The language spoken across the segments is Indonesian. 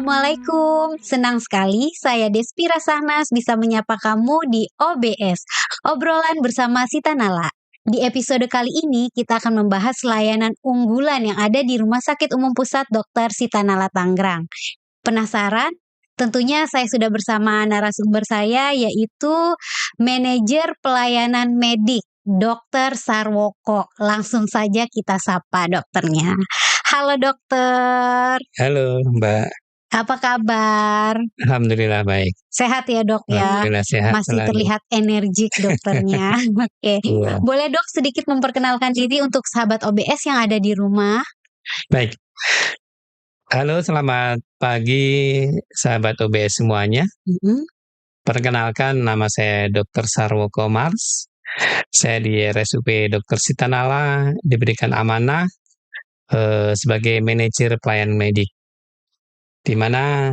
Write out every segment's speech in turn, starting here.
Assalamualaikum, senang sekali saya Despira Sahnas bisa menyapa kamu di OBS, obrolan bersama Sita Nala. Di episode kali ini kita akan membahas layanan unggulan yang ada di Rumah Sakit Umum Pusat Dr. Sita Nala Tangerang. Penasaran? Tentunya saya sudah bersama narasumber saya yaitu Manajer Pelayanan Medik, Dr. Sarwoko. Langsung saja kita sapa dokternya. Halo dokter. Halo Mbak, Apa kabar? alhamdulillah baik. Sehat ya dok ya? Alhamdulillah sehat Masih selalu. terlihat energik dokternya. Oke. Iya. Boleh dok sedikit memperkenalkan diri untuk sahabat OBS yang ada di rumah? Baik. Halo, selamat pagi sahabat OBS semuanya. Perkenalkan, nama saya Dr. Sarwoko Mars. Saya di RSUP Dr. Sita Nala diberikan amanah sebagai manajer pelayanan medik. Di mana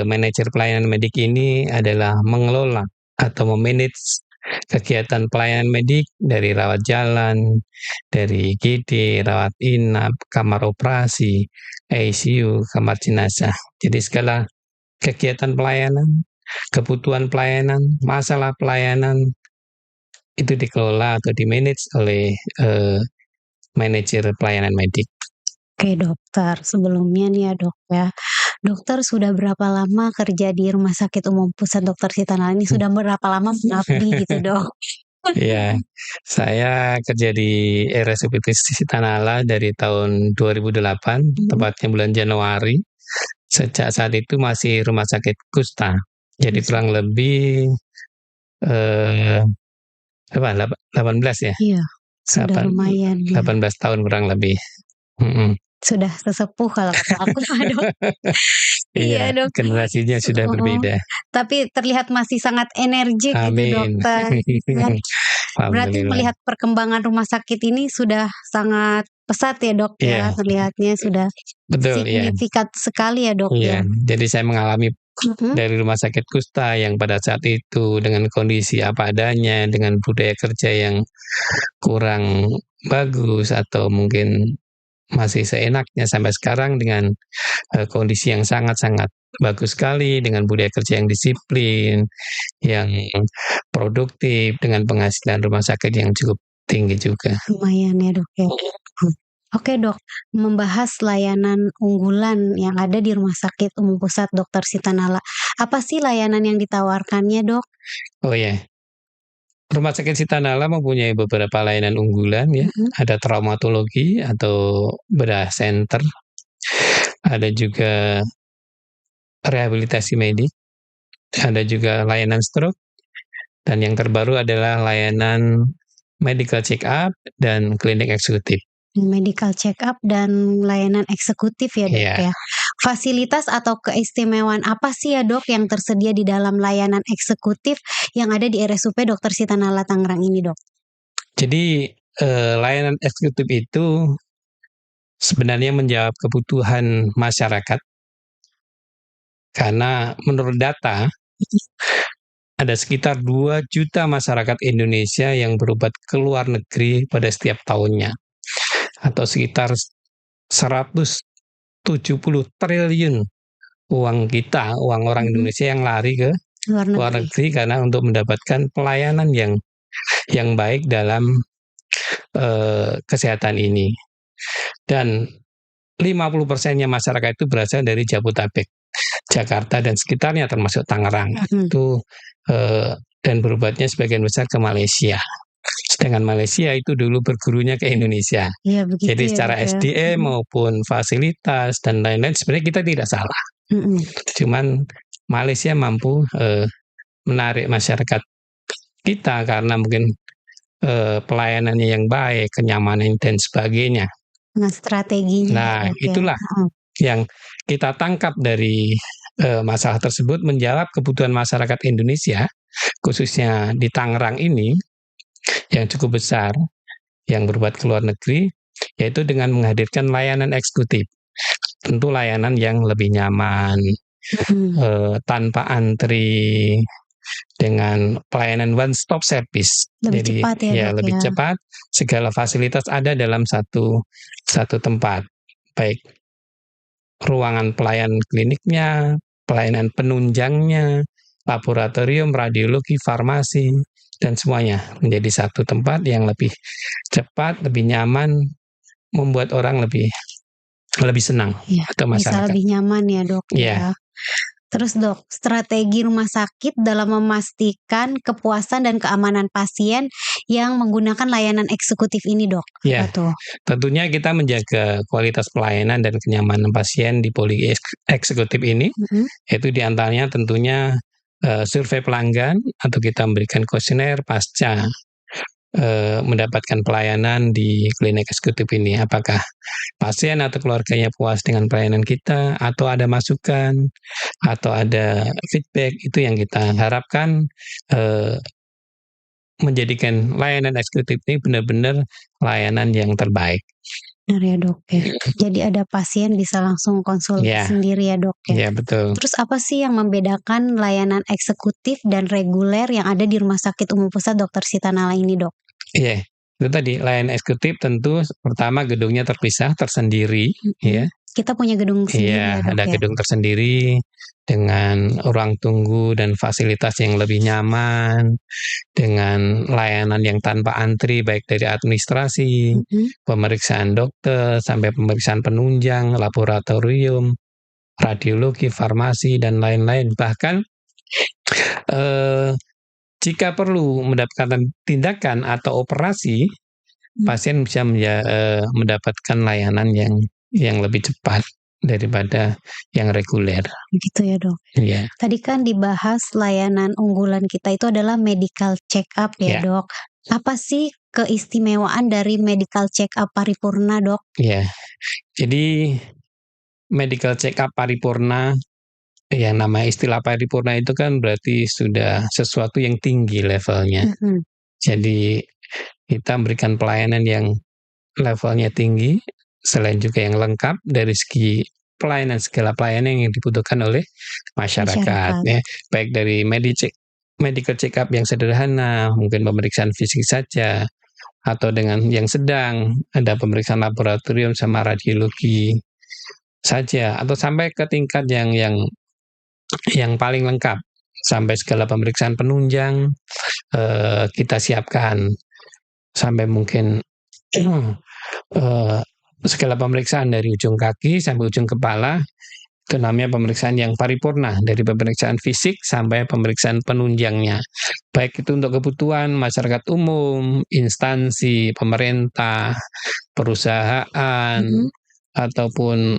manajer pelayanan medik ini adalah mengelola atau memanage kegiatan pelayanan medik dari rawat jalan, dari IGD, rawat inap, kamar operasi, ICU, kamar jenazah. Jadi segala kegiatan pelayanan, kebutuhan pelayanan, masalah pelayanan itu dikelola atau dimanage oleh manajer pelayanan medik. Oke dokter, sebelumnya nih ya dok ya. Dokter sudah berapa lama kerja di Rumah Sakit Umum Pusat Dr. Sita Nala ini? Sudah berapa lama mengabdi gitu dok? Iya, saya kerja di RSUP Sita Nala dari tahun 2008, tepatnya bulan Januari. Sejak saat itu masih Rumah Sakit Kusta. Jadi kurang lebih 18 ya? Iya, sudah lumayan ya. 18 tahun kurang lebih. Sudah sesepuh kalau kata aku dok. Iya, dok. generasinya sudah berbeda. Tapi terlihat masih sangat energik gitu Amin. dokter. Berarti Alhamdulillah. melihat perkembangan rumah sakit ini sudah sangat pesat ya dok ya. Iya. Terlihatnya sudah Betul, ya. signifikan sekali ya dok Iya, ya. jadi saya mengalami dari Rumah Sakit Kusta yang pada saat itu dengan kondisi apa adanya, dengan budaya kerja yang kurang bagus atau mungkin masih seenaknya, sampai sekarang dengan kondisi yang sangat-sangat bagus sekali, dengan budaya kerja yang disiplin, yang produktif, dengan penghasilan rumah sakit yang cukup tinggi juga. Lumayan ya dok ya. Oke dok, membahas layanan unggulan yang ada di Rumah Sakit Umum Pusat Dr. Sita Nala. Apa sih layanan yang ditawarkannya dok? Oh ya, Rumah Sakit Sita Nala mempunyai beberapa layanan unggulan ya. Ada traumatologi atau bedah center, ada juga rehabilitasi medik, ada juga layanan stroke, dan yang terbaru adalah layanan medical check up dan klinik eksekutif. Medical check up dan layanan eksekutif ya dok ya. Fasilitas atau keistimewaan apa sih ya dok yang tersedia di dalam layanan eksekutif yang ada di RSUP Dr. Sita Nala Tangerang ini dok? Jadi layanan eksekutif itu sebenarnya menjawab kebutuhan masyarakat, karena menurut data ada sekitar 2 juta masyarakat Indonesia yang berobat ke luar negeri pada setiap tahunnya, atau sekitar 170 triliun uang kita, uang orang Indonesia yang lari ke luar negeri karena untuk mendapatkan pelayanan yang baik dalam kesehatan ini. Dan 50%-nya masyarakat itu berasal dari Jabodetabek, Jakarta dan sekitarnya termasuk Tangerang. Itu dan berobatnya sebagian besar ke Malaysia. Sedangkan Malaysia itu dulu bergurunya ke Indonesia. Iya, begitu. Jadi ya, secara dok, SDM maupun fasilitas dan lain-lain sebenarnya kita tidak salah. Cuman Malaysia mampu menarik masyarakat kita karena mungkin pelayanannya yang baik, kenyamanan dan sebagainya. Nah, strateginya. Nah, itulah yang kita tangkap dari masalah tersebut, menjawab kebutuhan masyarakat Indonesia, khususnya di Tangerang ini, yang cukup besar, yang berobat ke luar negeri, yaitu dengan menghadirkan layanan eksekutif. Tentu layanan yang lebih nyaman, tanpa antri, dengan pelayanan one stop service. Lebih cepat ya, dok, lebih cepat, segala fasilitas ada dalam satu tempat. Baik ruangan pelayanan kliniknya, pelayanan penunjangnya, laboratorium, radiologi, farmasi, dan semuanya menjadi satu tempat yang lebih cepat, lebih nyaman, membuat orang lebih senang Ya, atau bisa masyarakat. lebih nyaman ya dok Iya. ya. Terus dok, strategi rumah sakit dalam memastikan kepuasan dan keamanan pasien yang menggunakan layanan eksekutif ini dok, Ya, apa tuh? tentunya kita menjaga kualitas pelayanan dan kenyamanan pasien di poli eksekutif ini, yaitu diantaranya tentunya survei pelanggan atau kita memberikan kuesioner pasca mendapatkan pelayanan di klinik eksekutif ini. Apakah pasien atau keluarganya puas dengan pelayanan kita, atau ada masukan, atau ada feedback, itu yang kita harapkan menjadikan layanan eksekutif ini benar-benar layanan yang terbaik. Benar ya dok ya. Jadi ada pasien bisa langsung konsul sendiri ya dok ya. Iya, betul. Terus apa sih yang membedakan layanan eksekutif dan reguler yang ada di Rumah Sakit Umum Pusat Dr. Sita Nala ini dok? Iya, itu tadi layanan eksekutif tentu pertama gedungnya terpisah tersendiri, ya. Kita punya gedung sendiri ya Iya, dok ada ya. gedung tersendiri dengan ruang tunggu dan fasilitas yang lebih nyaman, dengan layanan yang tanpa antri baik dari administrasi, pemeriksaan dokter, sampai pemeriksaan penunjang, laboratorium, radiologi, farmasi, dan lain-lain. Bahkan jika perlu mendapatkan tindakan atau operasi, pasien bisa mendapatkan layanan yang lebih cepat daripada yang reguler. Gitu ya dok. Iya. Tadi kan dibahas layanan unggulan kita itu adalah medical check up ya dok. Apa sih keistimewaan dari medical check up paripurna dok? Iya, jadi medical check up paripurna, yang nama istilah paripurna itu kan berarti sudah sesuatu yang tinggi levelnya. Jadi kita memberikan pelayanan yang levelnya tinggi, selain juga yang lengkap dari segi pelayanan, segala pelayanan yang dibutuhkan oleh masyarakat. Ya. Baik dari medical check up yang sederhana, mungkin pemeriksaan fisik saja, atau dengan yang sedang, ada pemeriksaan laboratorium sama radiologi saja, atau sampai ke tingkat yang paling lengkap, sampai segala pemeriksaan penunjang kita siapkan, sampai mungkin segala pemeriksaan dari ujung kaki sampai ujung kepala, itu namanya pemeriksaan yang paripurna, dari pemeriksaan fisik sampai pemeriksaan penunjangnya. Baik itu untuk kebutuhan masyarakat umum, instansi, pemerintah, perusahaan, ataupun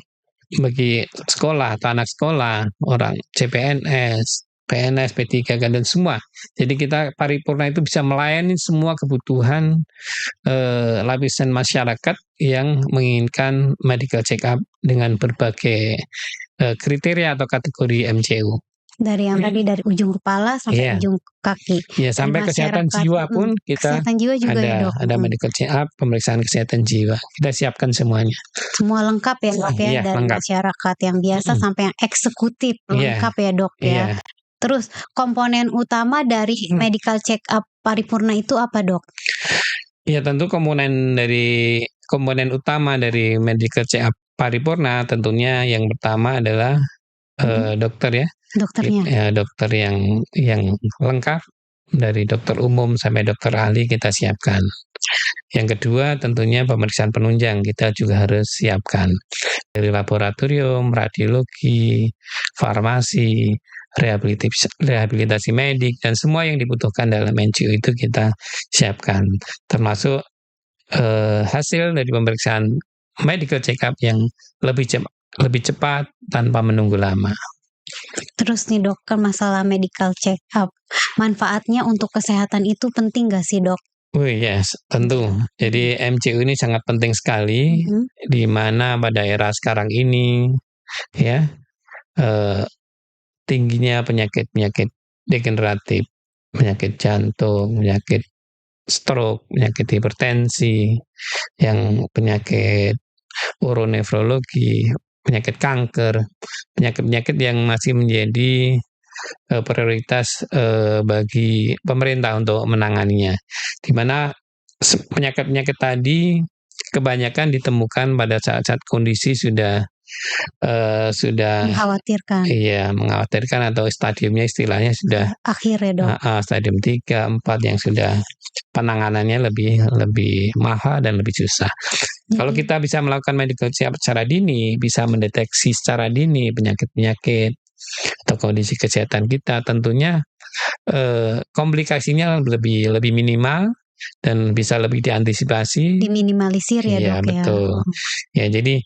bagi sekolah atau anak sekolah, orang CPNS, PNS, P3K, dan semua. Jadi kita paripurna itu bisa melayani semua kebutuhan lapisan masyarakat yang menginginkan medical check up dengan berbagai kriteria atau kategori MCU. Dari yang tadi dari ujung kepala sampai ujung kaki. Ya, sampai kesehatan jiwa pun kita kesehatan jiwa juga ya dok. Ada medical check up, pemeriksaan kesehatan jiwa. Kita siapkan semuanya. Semua lengkap ya dok ya, dari lengkap. masyarakat yang biasa sampai yang eksekutif lengkap ya dok ya. Terus komponen utama dari medical check up paripurna itu apa dok? Ya, tentu komponen utama dari medical check up paripurna tentunya yang pertama adalah dokter ya. Dokternya. Ya, dokter yang lengkap, dari dokter umum sampai dokter ahli kita siapkan. Yang kedua tentunya pemeriksaan penunjang kita juga harus siapkan, dari laboratorium, radiologi, farmasi, rehabilitasi medik, dan semua yang dibutuhkan dalam NCU itu kita siapkan, termasuk hasil dari pemeriksaan medical check up yang lebih cepat tanpa menunggu lama. Terus nih dok, kan masalah medical check up, manfaatnya untuk kesehatan itu penting gak sih dok? Yes, tentu. Jadi MCU ini sangat penting sekali, di mana pada era sekarang ini ya tingginya penyakit-penyakit degeneratif, penyakit jantung, penyakit stroke, penyakit hipertensi, yang penyakit uronefrologi, penyakit kanker, penyakit-penyakit yang masih menjadi prioritas bagi pemerintah untuk menanganinya. Di mana penyakit-penyakit tadi kebanyakan ditemukan pada saat-saat kondisi sudah sudah mengkhawatirkan atau stadiumnya istilahnya sudah akhir ya dok. Stadium 3, 4 yang sudah penanganannya lebih mahal dan lebih susah. Kalau kita bisa melakukan medical check-up secara dini, bisa mendeteksi secara dini penyakit-penyakit atau kondisi kesehatan kita, tentunya komplikasinya lebih minimal dan bisa lebih diantisipasi. Diminimalisir ya dok. Betul. Ya, jadi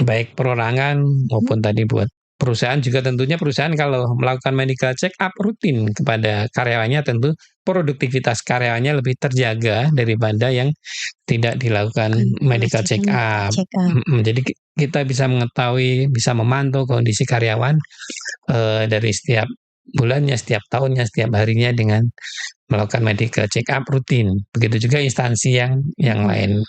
baik perorangan maupun tadi buat perusahaan juga, tentunya perusahaan kalau melakukan medical check up rutin kepada karyawannya, tentu produktivitas karyawannya lebih terjaga daripada yang tidak dilakukan medical check up. Jadi kita bisa mengetahui, bisa memantau kondisi karyawan dari setiap bulannya, setiap tahunnya, setiap harinya dengan melakukan medical check up rutin. Begitu juga instansi yang lain.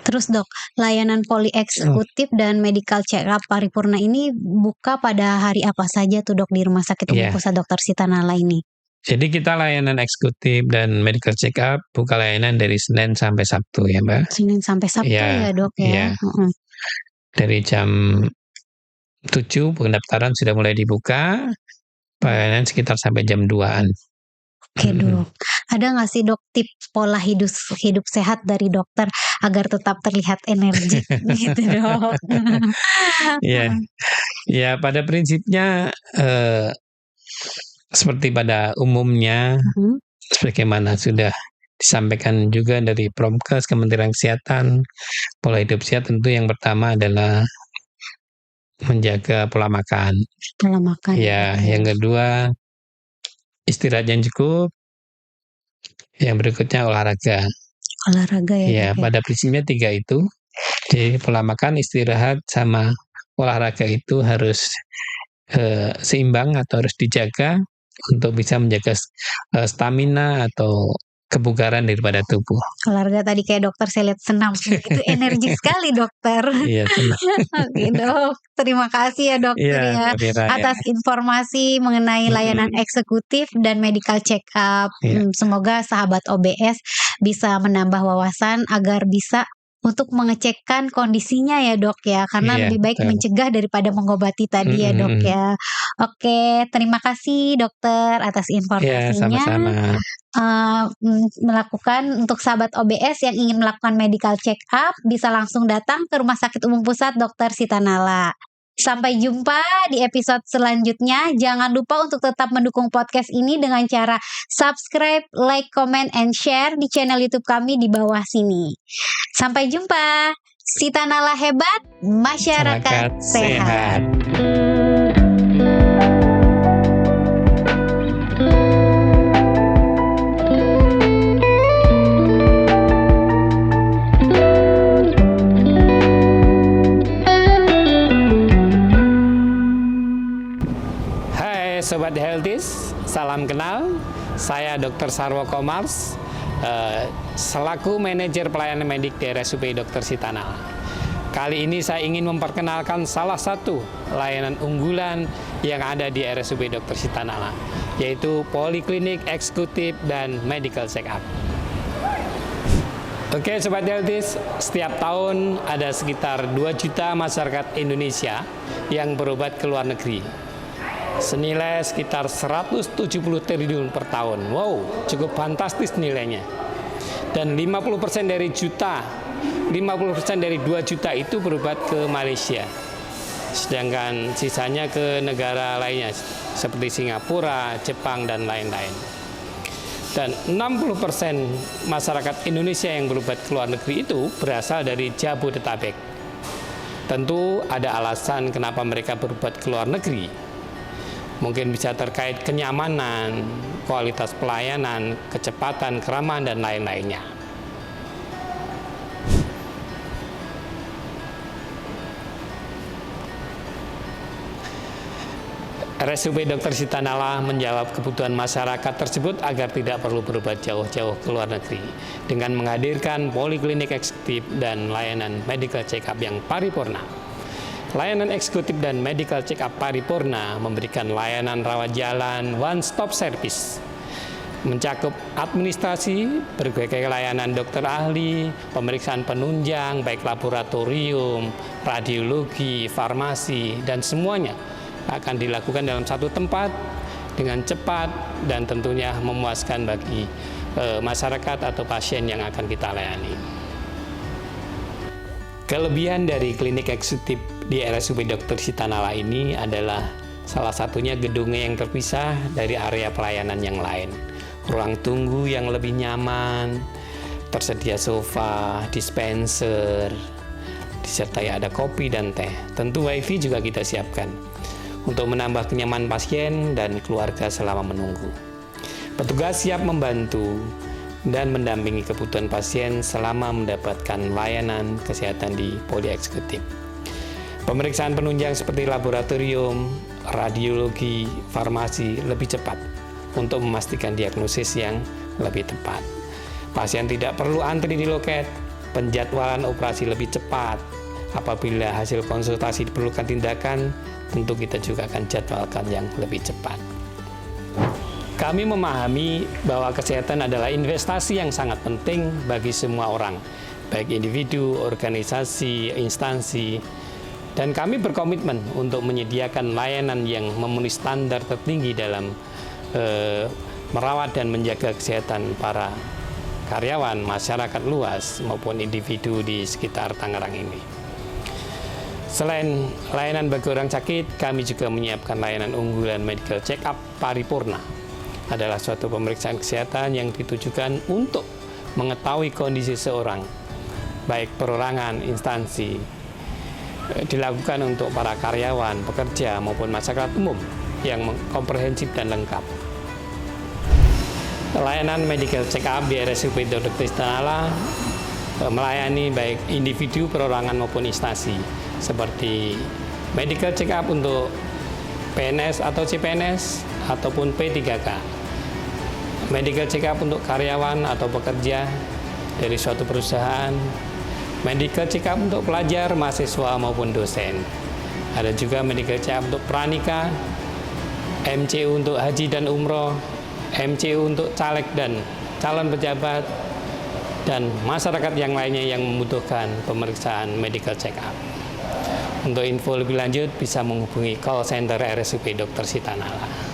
Terus dok, layanan poli eksekutif dan medical check up paripurna ini buka pada hari apa saja tuh dok di Rumah Sakit Umum Pusat Dr. Sitanala ini? Jadi kita layanan eksekutif dan medical check up buka layanan dari Senin sampai Sabtu ya Mbak. Senin sampai Sabtu ya dok ya. Dari jam 7 pendaftaran sudah mulai dibuka, pelayanan sekitar sampai jam 2-an. Oke dok, ada nggak sih dok tips pola hidup sehat dari dokter agar tetap terlihat energik gitu dok? Ya pada prinsipnya seperti pada umumnya, sebagaimana sudah disampaikan juga dari Promkes Kementerian Kesehatan, pola hidup sehat tentu yang pertama adalah menjaga pola makan. Yang kedua istirahat yang cukup. Yang berikutnya olahraga ya. Pada prinsipnya 3 itu. Jadi pola makan, istirahat, sama olahraga itu harus seimbang atau harus dijaga untuk bisa menjaga stamina atau kebugaran daripada tubuh. Olahraga tadi kayak dokter saya lihat senam begitu energi sekali dokter. Iya, senam. Oke dok, terima kasih ya dokter atas informasi mengenai layanan eksekutif dan medical check up. Semoga sahabat OBS bisa menambah wawasan agar bisa untuk mengecekkan kondisinya ya dok ya, karena lebih baik mencegah daripada mengobati tadi ya dok ya. Oke, terima kasih dokter atas informasinya. Sama-sama. Melakukan untuk sahabat OBS yang ingin melakukan medical check up bisa langsung datang ke Rumah Sakit Umum Pusat Dr. Sitanala. Sampai jumpa di episode selanjutnya. Jangan lupa untuk tetap mendukung podcast ini dengan cara subscribe, like, comment, and share di channel YouTube kami di bawah sini. Sampai jumpa. Sitanala hebat, masyarakat sehat. Sobat Healthies, salam kenal. Saya Dr. Sarwo Komars, selaku manajer pelayanan medik di RSUP Dr. Sitanala. Kali ini saya ingin memperkenalkan salah satu layanan unggulan yang ada di RSUP Dr. Sitanala, yaitu Poliklinik Eksekutif dan Medical Check-up. Oke Sobat Healthies, setiap tahun ada sekitar 2 juta masyarakat Indonesia yang berobat ke luar negeri, senilai sekitar 170 triliun per tahun. Wow, cukup fantastis nilainya. Dan 50% dari 2 juta itu berobat ke Malaysia. Sedangkan sisanya ke negara lainnya seperti Singapura, Jepang, dan lain-lain. Dan 60% masyarakat Indonesia yang berobat ke luar negeri itu berasal dari Jabodetabek. Tentu ada alasan kenapa mereka berobat ke luar negeri. Mungkin bisa terkait kenyamanan, kualitas pelayanan, kecepatan, keramahan, dan lain-lainnya. RSUP Dr. Sitanala menjawab kebutuhan masyarakat tersebut agar tidak perlu berobat jauh-jauh ke luar negeri dengan menghadirkan poliklinik eksekutif dan layanan medical check-up yang paripurna. Layanan eksekutif dan medical check-up paripurna memberikan layanan rawat jalan one-stop service mencakup administrasi, berbagai layanan dokter ahli, pemeriksaan penunjang, baik laboratorium, radiologi, farmasi, dan semuanya akan dilakukan dalam satu tempat dengan cepat dan tentunya memuaskan bagi masyarakat atau pasien yang akan kita layani. Kelebihan dari klinik eksekutif di RSUP Dr. Sitanala ini adalah salah satunya gedungnya yang terpisah dari area pelayanan yang lain. Ruang tunggu yang lebih nyaman, tersedia sofa, dispenser, disertai ada kopi dan teh. Tentu wifi juga kita siapkan untuk menambah kenyamanan pasien dan keluarga selama menunggu. Petugas siap membantu dan mendampingi kebutuhan pasien selama mendapatkan layanan kesehatan di poli eksekutif. Pemeriksaan penunjang seperti laboratorium, radiologi, farmasi lebih cepat untuk memastikan diagnosis yang lebih tepat. Pasien tidak perlu antri di loket, penjadwalan operasi lebih cepat. Apabila hasil konsultasi diperlukan tindakan, tentu kita juga akan jadwalkan yang lebih cepat. Kami memahami bahwa kesehatan adalah investasi yang sangat penting bagi semua orang, baik individu, organisasi, instansi, dan kami berkomitmen untuk menyediakan layanan yang memenuhi standar tertinggi dalam merawat dan menjaga kesehatan para karyawan, masyarakat luas, maupun individu di sekitar Tangerang ini. Selain layanan bagi orang sakit, kami juga menyiapkan layanan unggulan medical check-up paripurna. Adalah suatu pemeriksaan kesehatan yang ditujukan untuk mengetahui kondisi seorang, baik perorangan, instansi, dilakukan untuk para karyawan, pekerja, maupun masyarakat umum yang komprehensif dan lengkap. Layanan medical check-up di RSUP Dr. Sitanala melayani baik individu, perorangan, maupun instansi, seperti medical check-up untuk PNS atau CPNS, ataupun P3K. Medical check-up untuk karyawan atau pekerja dari suatu perusahaan, medical check-up untuk pelajar, mahasiswa, maupun dosen. Ada juga medical check-up untuk pranikah, MCU untuk haji dan umroh, MCU untuk caleg dan calon pejabat, dan masyarakat yang lainnya yang membutuhkan pemeriksaan medical check-up. Untuk info lebih lanjut bisa menghubungi call center RSUP Dr. Sitanala.